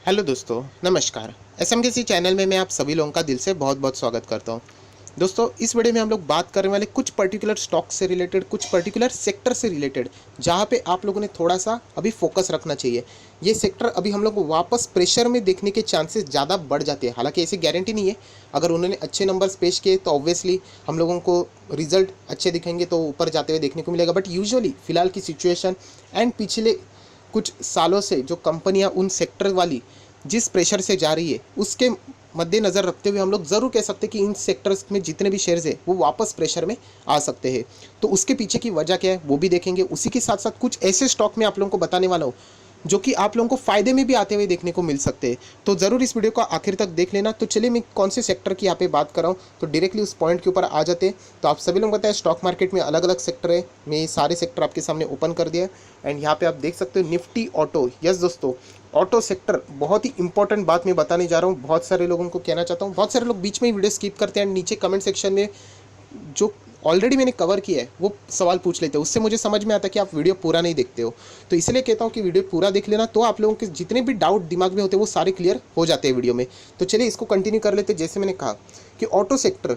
Hello दोस्तों, नमस्कार। SMKC channel में मैं आप सभी लोगों का दिल से बहुत बहुत स्वागत करता हूं। दोस्तों, इस वीडियो में हम लोग बात करने वाले कुछ पर्टिकुलर स्टॉक से रिलेटेड, कुछ पर्टिकुलर सेक्टर से रिलेटेड, जहां पे आप लोगों ने थोड़ा सा अभी फोकस रखना चाहिए। ये सेक्टर अभी हम लोग को वापस प्रेशर में देखने के चांसेस ज़्यादा बढ़ जाते हैं। हालांकि ऐसी गारंटी नहीं है, अगर उन्होंने अच्छे नंबर्स पेश किए तो ऑब्वियसली हम लोगों को रिजल्ट अच्छे दिखेंगे तो ऊपर जाते हुए देखने को मिलेगा। बट यूजुअली फिलहाल की सिचुएशन एंड पिछले कुछ सालों से जो कंपनियां उन सेक्टर वाली जिस प्रेशर से जा रही है, उसके मद्देनज़र रखते हुए हम लोग ज़रूर कह सकते हैं कि इन सेक्टर्स में जितने भी शेयर्स है वो वापस प्रेशर में आ सकते हैं। तो उसके पीछे की वजह क्या है वो भी देखेंगे। उसी के साथ साथ कुछ ऐसे स्टॉक में आप लोगों को बताने वाला हूँ जो कि आप लोगों को फ़ायदे में भी आते हुए देखने को मिल सकते हैं। तो ज़रूर इस वीडियो को आखिर तक देख लेना। तो चलिए, मैं कौन से सेक्टर की यहाँ पे बात कर रहा हूँ तो डायरेक्टली उस पॉइंट के ऊपर आ जाते हैं। तो आप सभी लोग बताएं, स्टॉक मार्केट में अलग अलग सेक्टर है, मैं ये सारे सेक्टर आपके सामने ओपन कर दिया है। एंड यहाँ पे आप देख सकते हो निफ्टी ऑटो। यस दोस्तों, ऑटो सेक्टर बहुत ही इंपॉर्टेंट बात मैं बताने जा रहा हूँ। बहुत सारे लोगों को कहना चाहता हूँ, बहुत सारे लोग बीच में ही वीडियो स्किप करते हैं एंड नीचे कमेंट सेक्शन में जो ऑलरेडी मैंने कवर किया है वो सवाल पूछ लेते हो। उससे मुझे समझ में आता है कि आप वीडियो पूरा नहीं देखते हो। तो इसलिए कहता हूँ कि वीडियो पूरा देख लेना, तो आप लोगों के जितने भी डाउट दिमाग में होते हैं वो सारे क्लियर हो जाते हैं वीडियो में। तो चलिए इसको कंटिन्यू कर लेते हैं। जैसे मैंने कहा कि ऑटो सेक्टर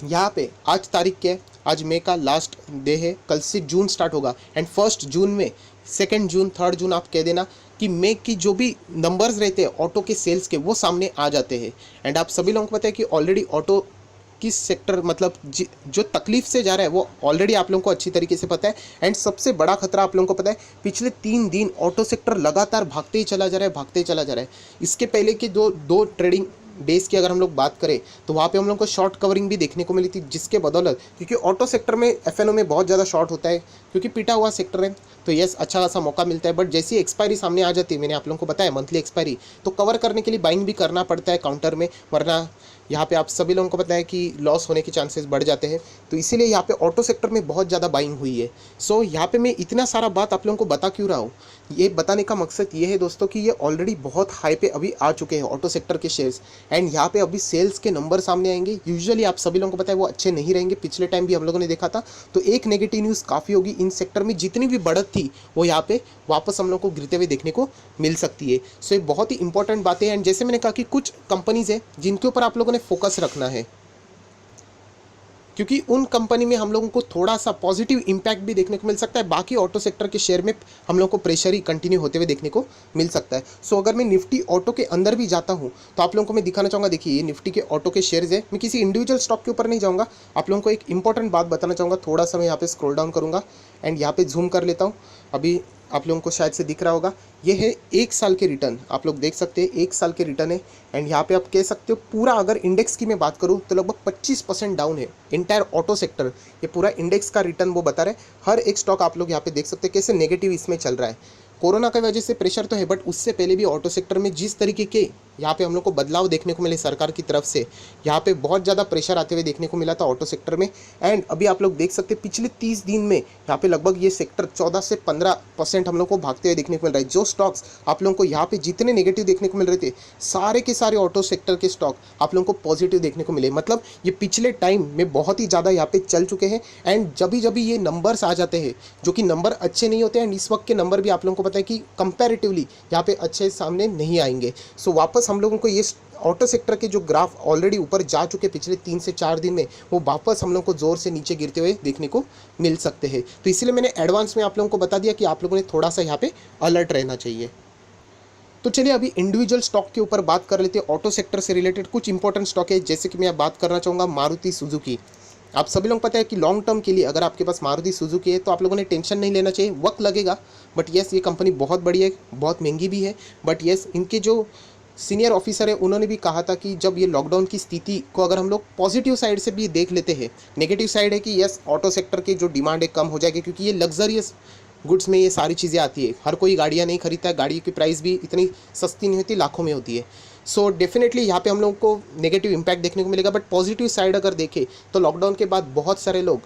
यहाँ पे आज तारीख क्या है, आज मई का लास्ट डे है, कल से जून स्टार्ट होगा एंड 1 जून में, 2 जून, 3 जून आप कह देना कि मई की जो भी नंबर्स रहते हैं ऑटो के सेल्स के वो सामने आ जाते हैं। एंड आप सभी लोगों को पता है कि ऑलरेडी ऑटो किस सेक्टर मतलब जो तकलीफ से जा रहा है वो ऑलरेडी आप लोगों को अच्छी तरीके से पता है। एंड सबसे बड़ा खतरा आप लोगों को पता है, पिछले 3 दिन ऑटो सेक्टर लगातार भागते ही चला जा रहा है, भागते ही चला जा रहा है। इसके पहले के दो ट्रेडिंग डेज की अगर हम लोग बात करें तो वहाँ पे हम लोग को शॉर्ट कवरिंग भी देखने को मिली थी, जिसके बदौलत, क्योंकि ऑटो सेक्टर में एफएनओ में बहुत ज़्यादा शॉर्ट होता है क्योंकि पिटा हुआ सेक्टर है, तो यस अच्छा खासा मौका मिलता है। बट जैसी एक्सपायरी सामने आ जाती है, मैंने आप लोगों को बताया मंथली एक्सपायरी, तो कवर करने के लिए बाइंग भी करना पड़ता है काउंटर में, वरना यहाँ पे आप सभी लोगों को पता है कि लॉस होने के चांसेस बढ़ जाते हैं। तो इसीलिए यहाँ पे ऑटो सेक्टर में बहुत ज़्यादा बाइंग हुई है। सो यहाँ पे मैं इतना सारा बात आप लोगों को बता क्यों रहा हूँ, ये बताने का मकसद ये है दोस्तों कि ये ऑलरेडी बहुत हाई पे अभी आ चुके हैं ऑटो सेक्टर के शेयर्स। एंड यहाँ पे अभी सेल्स के नंबर सामने आएंगे, यूजुअली आप सभी लोगों को पता है वो अच्छे नहीं रहेंगे, पिछले टाइम भी हम लोगों ने देखा था। तो एक नेगेटिव न्यूज़ काफ़ी होगी, इन सेक्टर में जितनी भी बढ़त थी वो यहाँ पे वापस हम लोग को गिरते हुए देखने को मिल सकती है। सो ये बहुत ही इंपॉर्टेंट बातें हैं। एंड जैसे मैंने कहा कि कुछ कंपनीज हैं जिनके ऊपर आप लोगों ने फोकस रखना है, क्योंकि उन कंपनी में हम लोगों को थोड़ा सा पॉजिटिव इम्पैक्ट भी देखने को मिल सकता है। बाकी ऑटो सेक्टर के शेयर में हम लोगों को प्रेशर ही कंटिन्यू होते हुए देखने को मिल सकता है। सो अगर मैं निफ्टी ऑटो के अंदर भी जाता हूं तो आप लोगों को मैं दिखाना चाहूँगा, देखिए ये निफ्टी के ऑटो के शेयर्स है। मैं किसी इंडिविजुअल स्टॉक के ऊपर नहीं जाऊँगा, आप लोगों को एक इंपॉर्टेंट बात बताना चाहूँगा। थोड़ा सा मैं यहाँ पे स्क्रॉल डाउन करूँगा एंड यहाँ पे जूम कर लेता हूँ। अभी आप लोगों को शायद से दिख रहा होगा, ये है 1 साल के रिटर्न, आप लोग देख सकते हैं 1 साल के रिटर्न है। एंड यहाँ पे आप कह सकते हो पूरा, अगर इंडेक्स की मैं बात करूँ तो लगभग 25% डाउन है इंटायर ऑटो सेक्टर। ये पूरा इंडेक्स का रिटर्न वो बता रहे हैं। हर एक स्टॉक आप लोग यहाँ पे देख सकते हैं कैसे नेगेटिव इसमें चल रहा है। कोरोना की वजह से प्रेशर तो है, बट उससे पहले भी ऑटो सेक्टर में जिस तरीके के यहाँ पे हम लोग को बदलाव देखने को मिले सरकार की तरफ से, यहाँ पे बहुत ज़्यादा प्रेशर आते हुए देखने को मिला था ऑटो सेक्टर में। एंड अभी आप लोग देख सकते हैं पिछले 30 दिन में यहाँ पे लगभग ये सेक्टर 14 से 15% हम लोग को भागते हुए देखने को मिल रहा है। जो स्टॉक्स आप लोगों को यहाँ पे जितने नेगेटिव देखने को मिल रहे थे, सारे के सारे ऑटो सेक्टर के स्टॉक आप लोगों को पॉजिटिव देखने को मिले। मतलब ये पिछले टाइम में बहुत ही ज़्यादा यहाँ पे चल चुके हैं। एंड जब भी ये नंबर्स आ जाते हैं जो कि नंबर अच्छे नहीं होते, एंड इस वक्त के नंबर भी आप लोगों को पता है कि कंपैरेटिवली यहाँ पे अच्छे सामने नहीं आएंगे। सो वापस हम लोगों को ये ऑटो सेक्टर के जो ग्राफ ऑलरेडी ऊपर जा चुके पिछले 3 से 4 दिन में, वो वापस हम लोग को जोर से नीचे गिरते हुए देखने को मिल सकते हैं। तो इसलिए मैंने एडवांस में आप लोगों को बता दिया कि आप लोगों ने थोड़ा सा यहाँ पे अलर्ट रहना चाहिए। तो चलिए अभी इंडिविजुअल स्टॉक के ऊपर बात कर लेते हैं। ऑटो सेक्टर से रिलेटेड कुछ इंपॉर्टेंट स्टॉक है, जैसे कि मैं बात करना चाहूँगा मारुति सुजुकी। आप सभी लोग पता है कि लॉन्ग टर्म के लिए अगर आपके पास मारुति सुजुकी है तो आप लोगों ने टेंशन नहीं लेना चाहिए, वक्त लगेगा। बट येस, ये कंपनी बहुत बड़ी है, बहुत महंगी भी है। बट येस, इनके जो सीनियर ऑफिसर है उन्होंने भी कहा था कि जब ये लॉकडाउन की स्थिति को अगर हम लोग पॉजिटिव साइड से भी देख लेते हैं, नेगेटिव साइड है कि यस ऑटो सेक्टर की जो डिमांड है कम हो जाएगी, क्योंकि ये लग्जरियस गुड्स में ये सारी चीज़ें आती है। हर कोई गाड़ियाँ नहीं खरीदता है, गाड़ी की प्राइस भी इतनी सस्ती नहीं होती, लाखों में होती है। सो डेफिनेटली यहाँ पे हम लोगों को नेगेटिव इम्पैक्ट देखने को मिलेगा। बट पॉजिटिव साइड अगर देखें तो लॉकडाउन के बाद बहुत सारे लोग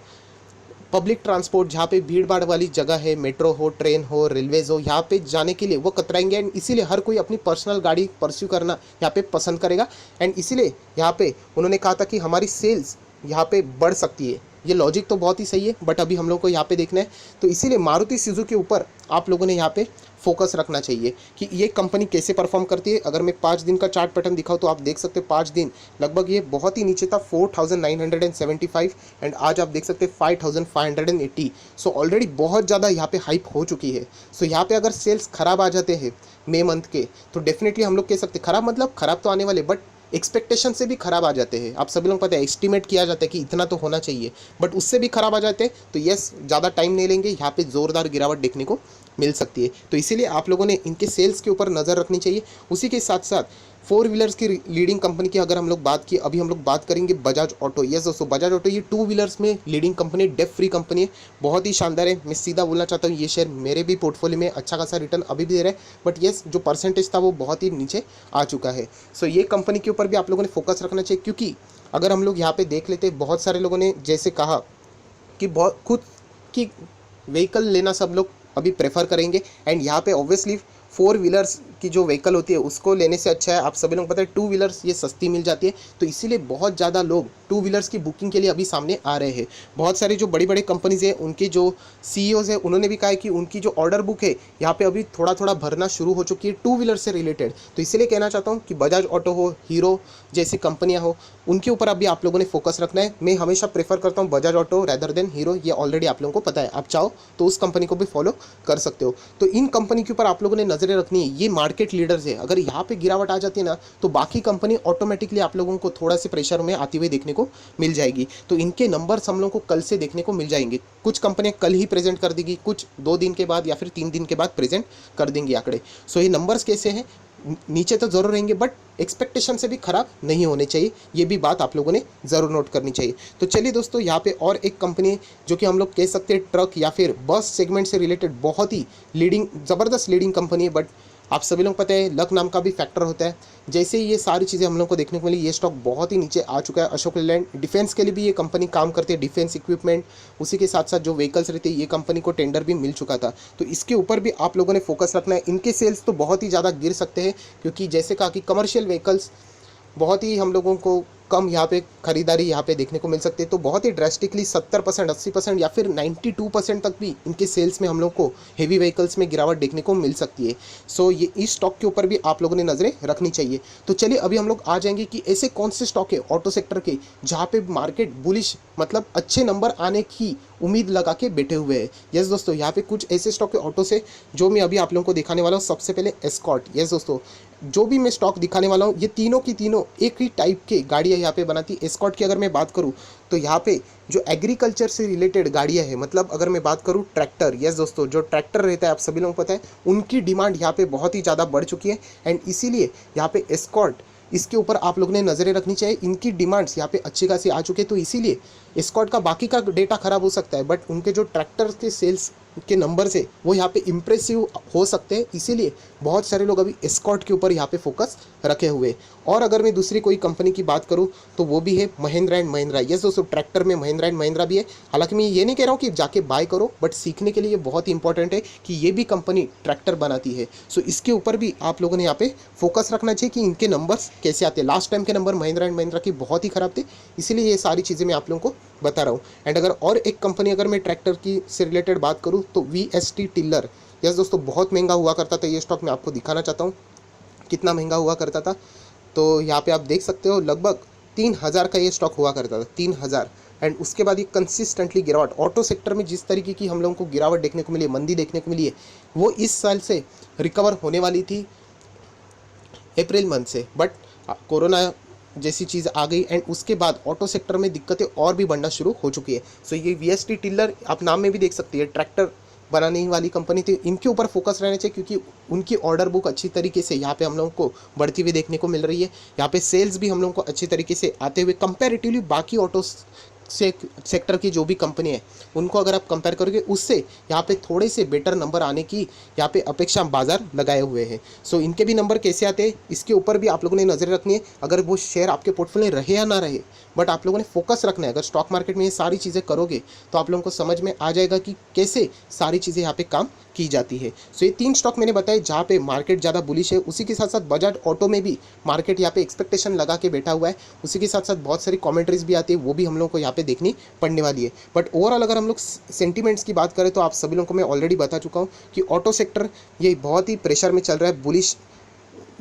पब्लिक ट्रांसपोर्ट, जहाँ पे भीड़ भाड़ वाली जगह है, मेट्रो हो, ट्रेन हो, रेलवेज हो, यहाँ पे जाने के लिए वो कतराएंगे। एंड इसीलिए हर कोई अपनी पर्सनल गाड़ी परस्यू करना यहाँ पे पसंद करेगा। एंड इसीलिए यहाँ पे उन्होंने कहा था कि हमारी सेल्स यहाँ पे बढ़ सकती है। ये लॉजिक तो बहुत ही सही है, बट अभी हम लोग को यहाँ पे देखना है। तो इसीलिए मारुति सुजुकी के ऊपर आप लोगों ने यहाँ पे फोकस रखना चाहिए कि ये कंपनी कैसे परफॉर्म करती है। अगर मैं 5 दिन का चार्ट पैटर्न दिखाऊँ तो आप देख सकते हैं 5 दिन लगभग ये बहुत ही नीचे था 4975 एंड आज आप देख सकते हैं 5580। सो ऑलरेडी बहुत ज़्यादा यहाँ पे हाइप हो चुकी है। सो यहाँ पे अगर सेल्स खराब आ जाते हैं मई मंथ के तो डेफिनेटली हम लोग कह सकते हैं खराब, मतलब खराब तो आने वाले, बट एक्सपेक्टेशन से भी खराब आ जाते हैं। आप सभी लोग पता है एस्टिमेट किया जाता है कि इतना तो होना चाहिए, बट उससे भी खराब आ जाते हैं तो यस ज़्यादा टाइम नहीं लेंगे, यहाँ पे ज़ोरदार गिरावट देखने को मिल सकती है। तो इसीलिए आप लोगों ने इनके सेल्स के ऊपर नज़र रखनी चाहिए। उसी के साथ साथ फोर व्हीलर्स की लीडिंग कंपनी की अगर हम लोग बात की, अभी हम लोग बात करेंगे बजाज ऑटो। यस दोस्तों, बजाज ऑटो ये टू व्हीलर्स में leading company, debt free company है, बहुत ही शानदार है। मैं सीधा बोलना चाहता हूँ ये शेयर मेरे भी पोर्टफोलियो में अच्छा खासा रिटर्न अभी भी दे रहा है, बट यस जो परसेंटेज था वो बहुत ही नीचे आ चुका है। सो ये कंपनी के ऊपर भी आप लोगों ने फोकस रखना चाहिए, क्योंकि अगर हम लोग यहाँ पे देख लेते बहुत सारे लोगों ने जैसे कहा कि बहुत खुद की व्हीकल लेना सब लोग अभी प्रेफर करेंगे, एंड यहाँ पे ऑब्वियसली फोर व्हीलर्स की जो व्हीकल होती है उसको लेने से अच्छा है, आप सभी लोग पता है टू व्हीलर्स ये सस्ती मिल जाती है। तो इसीलिए बहुत ज़्यादा लोग टू व्हीलर्स की बुकिंग के लिए अभी सामने आ रहे हैं। बहुत सारे जो बड़ी बड़ी कंपनीज है उनके जो सीईओज है उन्होंने भी कहा है कि उनकी जो ऑर्डर बुक है यहाँ पे अभी थोड़ा थोड़ा भरना शुरू हो चुकी है टू व्हीलर से रिलेटेड। तो इसीलिए कहना चाहता हूँ कि बजाज ऑटो हो, हीरो जैसी कंपनियाँ हो, उनके ऊपर अभी आप लोगों ने फोकस रखना है। मैं हमेशा प्रेफर करता हूँ Bajaj auto rather than hero, ये ऑलरेडी आप लोगों को पता है। आप चाहो तो उस कंपनी को भी फॉलो कर सकते हो। तो इन कंपनी के ऊपर आप लोगों ने नजरें रखनी है, ये मार्केट लीडर्स है। अगर यहाँ पे गिरावट आ जाती है ना तो बाकी कंपनी ऑटोमेटिकली आप लोगों को थोड़ा से प्रेशर में आती हुई देखने को मिल जाएगी। तो इनके नंबर्स हम लोगों को कल से देखने को मिल जाएंगे। कुछ कंपनियां कल ही प्रेजेंट कर देगी, कुछ 2 दिन के बाद या फिर 3 दिन के बाद प्रेजेंट कर देंगी आंकड़े। सो ये नंबर्स कैसे हैं, नीचे तो जरूर रहेंगे बट एक्सपेक्टेशन से भी खराब नहीं होने चाहिए, ये भी बात आप लोगों ने ज़रूर नोट करनी चाहिए। तो चलिए दोस्तों, यहाँ पे और एक कंपनी है जो कि हम लोग कह सकते हैं ट्रक या फिर बस सेगमेंट से रिलेटेड बहुत ही लीडिंग, ज़बरदस्त लीडिंग कंपनी है। बट आप सभी लोग पता है लक नाम का भी फैक्टर होता है। जैसे ही ये सारी चीज़ें हम लोग को देखने को मिली, ये स्टॉक बहुत ही नीचे आ चुका है। अशोक लेलैंड डिफेंस के लिए भी ये कंपनी काम करती है, डिफेंस इक्विपमेंट, उसी के साथ साथ जो व्हीकल्स रहते हैं ये कंपनी को टेंडर भी मिल चुका था। तो इसके ऊपर भी आप लोगों ने फोकस रखना है। इनके सेल्स तो बहुत ही ज़्यादा गिर सकते हैं, क्योंकि जैसे कहा कि कमर्शियल व्हीकल्स बहुत ही हम लोगों को कम यहाँ पे खरीदारी यहाँ पे देखने को मिल सकती है। तो बहुत ही ड्रेस्टिकली 70%, 80% या फिर 92% तक भी इनके सेल्स में हम लोग को हेवी व्हीकल्स में गिरावट देखने को मिल सकती है। सो ये इस स्टॉक के ऊपर भी आप लोगों ने नज़रें रखनी चाहिए। तो चलिए अभी हम लोग आ जाएंगे कि ऐसे कौन से स्टॉक है ऑटो सेक्टर के जहाँ पे मार्केट बुलिश, मतलब अच्छे नंबर आने की उम्मीद लगा के बैठे हुए हैं। यस दोस्तों, यहाँ पे कुछ ऐसे स्टॉक है ऑटो से जो मैं अभी आप लोगों को दिखाने वाला हूँ। सबसे पहले एस्कॉर्ट। यस दोस्तों, जो भी मैं स्टॉक दिखाने वाला हूँ ये तीनों की तीनों एक ही टाइप के गाड़ियाँ यहाँ पे बनाती है। एस्कॉर्ट की अगर मैं बात करूँ तो यहाँ पे जो एग्रीकल्चर से रिलेटेड गाड़ियाँ है, मतलब अगर मैं बात करूँ ट्रैक्टर, यस दोस्तों जो ट्रैक्टर रहता है आप सभी लोगों को पता है उनकी डिमांड यहाँ पे बहुत ही ज़्यादा बढ़ चुकी है, एंड इसीलिए यहाँ पे एस्कॉर्ट, इसके ऊपर आप लोगों ने नज़रें रखनी चाहिए। इनकी डिमांड्स यहाँ पे अच्छी खासी आ चुके हैं, तो इसीलिए एस्कॉर्ट का बाकी का डेटा खराब हो सकता है बट उनके जो ट्रैक्टर के सेल्स के नंबर्स है वो यहाँ पे इम्प्रेसिव हो सकते हैं। इसीलिए बहुत सारे लोग अभी एस्कॉर्ट के ऊपर यहाँ पे फोकस रखे हुए। और अगर मैं दूसरी कोई कंपनी की बात करूँ तो वो भी है महिंद्रा एंड महिंद्रा। यस दोस्तों, ट्रैक्टर में महिंद्रा एंड महिंद्रा भी है। हालांकि मैं ये नहीं कह रहा हूँ कि जाके बाय करो, बट सीखने के लिए ये बहुत ही इंपॉर्टेंट है कि ये भी कंपनी ट्रैक्टर बनाती है। सो इसके ऊपर भी आप लोगों ने यहाँ पे फोकस रखना चाहिए कि इनके नंबर्स कैसे आते हैं। लास्ट टाइम के नंबर महिंद्रा एंड महिंद्रा की बहुत ही खराब थे, इसीलिए ये सारी चीज़ें मैं आप लोगों को बता रहा हूँ। एंड अगर और एक कंपनी अगर मैं ट्रैक्टर की से रिलेटेड बात करूँ तो VST टिल्लर। यस दोस्तों, बहुत महंगा हुआ करता था ये स्टॉक। मैं आपको दिखाना चाहता हूँ कितना महंगा हुआ करता था। तो यहाँ पे आप देख सकते हो लगभग 3000 का ये स्टॉक हुआ करता था, 3000। एंड उसके बाद ये कंसिस्टेंटली गिरावट, ऑटो सेक्टर में जिस तरीके की हम लोगों को गिरावट देखने को मिली है, मंदी देखने को मिली है, वो इस साल से रिकवर होने वाली थी अप्रैल मंथ से, बट कोरोना जैसी चीज़ आ गई एंड उसके बाद ऑटो सेक्टर में दिक्कतें और भी बढ़ना शुरू हो चुकी है। सो ये VST टिल्लर आप नाम में भी देख सकती है, ट्रैक्टर बनाने वाली कंपनी थी। इनके ऊपर फोकस रहना चाहिए क्योंकि उनकी ऑर्डर बुक अच्छी तरीके से यहाँ पे हम लोगों को बढ़ती हुई देखने को मिल रही है। यहाँ पे सेल्स भी हम लोगों को अच्छी तरीके से आते हुए कंपैरेटिवली बाकी ऑटो सेक्टर की जो भी कंपनी है उनको अगर आप कंपेयर करोगे उससे यहाँ पे थोड़े से बेटर नंबर आने की यहाँ पे अपेक्षा बाजार लगाए हुए हैं। सो इनके भी नंबर कैसे आते हैं इसके ऊपर भी आप लोगों ने नज़र रखनी है। अगर वो शेयर आपके पोर्टफोलियो रहे या ना रहे, बट आप लोगों ने फोकस रखना है। अगर स्टॉक मार्केट में ये सारी चीज़ें करोगे तो आप लोगों को समझ में आ जाएगा कि कैसे सारी चीज़ें यहाँ पे काम की जाती है। सो ये 3 स्टॉक मैंने बताए जहाँ पे मार्केट ज़्यादा बुलिश है। उसी के साथ साथ बजाज ऑटो में भी मार्केट यहाँ पे एक्सपेक्टेशन लगा के बैठा हुआ है। उसी के साथ साथ बहुत सारी कमेंट्रीज भी आती है, वो भी हम लोग को यहाँ पे देखनी पड़ने वाली है। बट ओवरऑल अगर हम लोग सेंटीमेंट्स की बात करें तो आप सभी लोगों को मैं ऑलरेडी बता चुका हूँ कि ऑटो सेक्टर ये बहुत ही प्रेशर में चल रहा है, बुलिश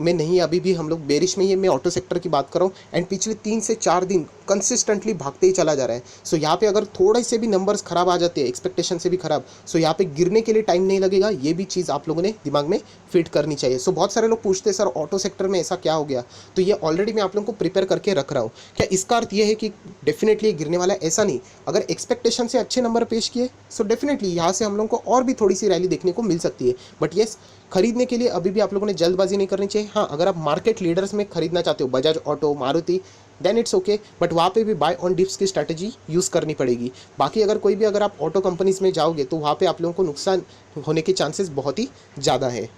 में नहीं, अभी भी हम लोग बेरिश में ही है। मैं ऑटो सेक्टर की बात कर रहा हूँ एंड पिछले 3 से 4 दिन कंसिस्टेंटली भागते ही चला जा रहा है। सो यहाँ पे अगर थोड़े से भी नंबर्स खराब आ जाते हैं, एक्सपेक्टेशन से भी खराब, सो यहाँ पे गिरने के लिए टाइम नहीं लगेगा। ये भी चीज़ आप लोगों ने दिमाग में फिट करनी चाहिए। सो बहुत सारे लोग पूछते हैं सर ऑटो सेक्टर में ऐसा क्या हो गया, तो ये ऑलरेडी मैं आप लोगों को प्रिपेयर करके रख रहा हूँ। क्या इसका अर्थ ये है कि डेफिनेटली गिरने वाला है? ऐसा नहीं। अगर एक्सपेक्टेशन से अच्छे नंबर पेश किए सो डेफिनेटली यहाँ से हम लोगों को और भी थोड़ी सी रैली देखने को मिल सकती है। बट येस, खरीदने के लिए अभी भी आप लोगों ने जल्दबाजी नहीं करनी चाहिए। हाँ, अगर आप मार्केट लीडर्स में खरीदना चाहते हो, Bajaj auto, Maruti, then it's okay, but वहाँ पे भी बाय ऑन डिप्स की स्ट्रैटेजी यूज़ करनी पड़ेगी। बाकी अगर आप ऑटो कंपनीज में जाओगे तो वहाँ पे आप लोगों को नुकसान होने के चांसेस बहुत ही ज़्यादा है,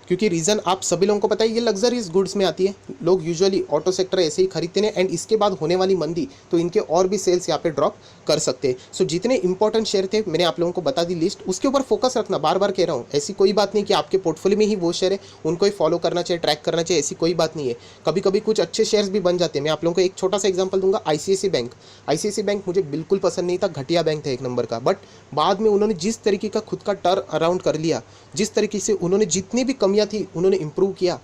क्योंकि रीज़न आप सभी लोगों को पता है, ये लग्जरीज गुड्स में आती है। लोग यूजुअली ऑटो सेक्टर ऐसे ही खरीदते हैं एंड इसके बाद होने वाली मंदी तो इनके और भी सेल्स यहाँ पे ड्रॉप कर सकते हैं। सो जितने इंपॉर्टेंट शेयर थे मैंने आप लोगों को बता दी लिस्ट, उसके ऊपर फोकस रखना। बार बार कह रहा हूँ, ऐसी कोई बात नहीं कि आपके पोर्टफोलियो में ही वो शेयर है उनको ही फॉलो करना चाहिए, ट्रैक करना चाहिए, ऐसी कोई बात नहीं है। कभी कभी कुछ अच्छे शेयर्स भी बन जाते हैं। मैं आप लोगों को एक छोटा सा एग्जाम्पल दूंगा, ICICI बैंक मुझे बिल्कुल पसंद नहीं था, घटिया बैंक था एक नंबर का। बट बाद में उन्होंने जिस तरीके का खुद का टर्न अराउंड कर लिया, जिस तरीके से उन्होंने जितनी भी कमियां थी उन्होंने इंप्रूव किया,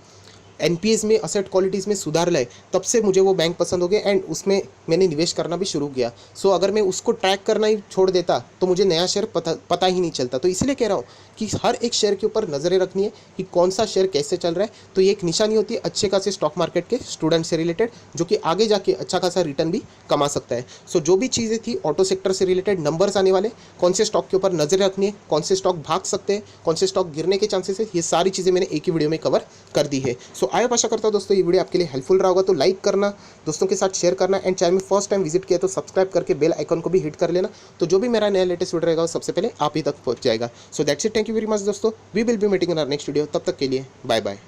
एनपीएस में, असेट क्वालिटीज़ में सुधार लाए, तब से मुझे वो बैंक पसंद हो गया एंड उसमें मैंने निवेश करना भी शुरू किया। सो अगर मैं उसको ट्रैक करना ही छोड़ देता तो मुझे नया शेयर पता ही नहीं चलता। तो इसलिए कह रहा हूँ कि हर एक शेयर के ऊपर नज़रें रखनी है कि कौन सा शेयर कैसे चल रहा है। तो ये एक निशानी होती है अच्छे खासे स्टॉक मार्केट के स्टूडेंट से रिलेटेड, जो कि आगे जाके अच्छा खासा रिटर्न भी कमा सकता है। सो जो भी चीज़ें थी ऑटो सेक्टर से रिलेटेड, नंबर्स आने वाले, कौन से स्टॉक के ऊपर नज़र रखनी है, कौन से स्टॉक भाग सकते हैं, कौन से स्टॉक गिरने के चांसेस है, ये सारी चीज़ें मैंने एक ही वीडियो में कवर कर दी है। सो आया आशा करता हूँ दोस्तों ये वीडियो आपके लिए हेल्पफुल रहा होगा। तो लाइक करना, दोस्तों के साथ शेयर करना एंड चैनल में फर्स्ट टाइम विजिट किया तो सब्सक्राइब करके बेल आइकन को भी हिट कर लेना, तो जो भी मेरा नया लेटेस्ट वीडियो रहेगा सबसे पहले आप ही तक पहुंच जाएगा। So that's it, thank you very much दोस्तों, we will be meeting in our next video. तब तक के लिए बाय बाय।